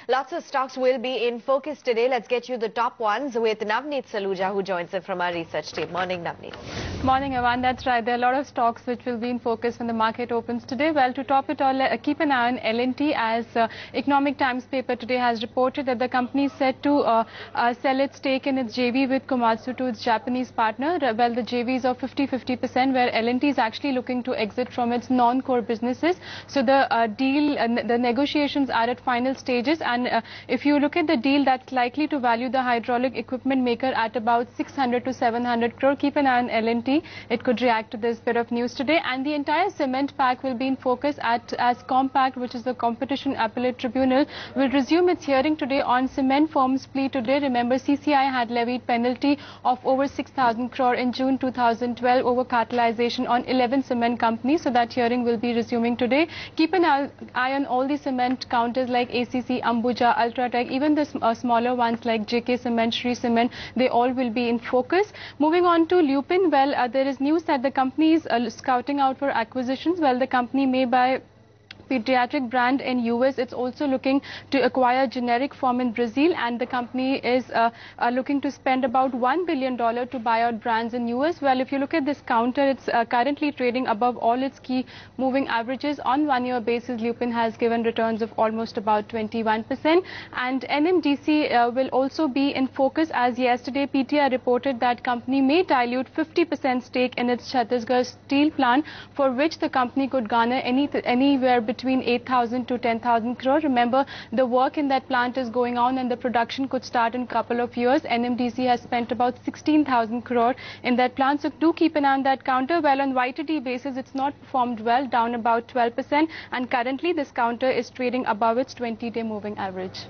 Lots of stocks will be in focus today. Let's get you the top ones with Navneet Saluja, who joins in from our research team. Morning, Navneet. Morning, Avan. That's right. There are a lot of stocks which will be in focus when the market opens today. Well, to top it all, keep an eye on L&T, as Economic Times paper today has reported that the company is set to sell its stake in its JV with Komatsu to its Japanese partner. Well, the JV is of 50-50%, where L&T is actually looking to exit from its non-core businesses. So the the negotiations are at final stages, and if you look at the deal, that's likely to value the hydraulic equipment maker at about 600 to 700 crore. Keep an eye on L&T. It could react to this bit of news today, and the entire cement pack will be in focus as Compact, which is the Competition Appellate Tribunal, will resume its hearing today on cement firms' plea today. Remember, CCI had levied penalty of over 6,000 crore in June 2012 over cartelization on 11 cement companies. So that hearing will be resuming today. Keep an eye on all the cement counters like ACC, Ambuja, Ultratech, even the smaller ones like JK Cement, Shree Cement. They all will be in focus. Moving on to Lupin, well, there is news that the company is scouting out for acquisitions. Well, the company may buy pediatric brand in US. It's also looking to acquire generic firm in Brazil, and the company is looking to spend about $1 billion to buy out brands in US. Well, if you look at this counter, it's currently trading above all its key moving averages. On one-year basis, Lupin has given returns of almost about 21%. And NMDC will also be in focus, as yesterday PTI reported that company may dilute 50% stake in its Chhattisgarh steel plant, for which the company could garner anywhere between 8,000 to 10,000 crore. Remember, the work in that plant is going on and the production could start in a couple of years. NMDC has spent about 16,000 crore in that plant, so do keep an eye on that counter. Well, on YTD basis, it's not performed well, down about 12%, and currently this counter is trading above its 20-day moving average.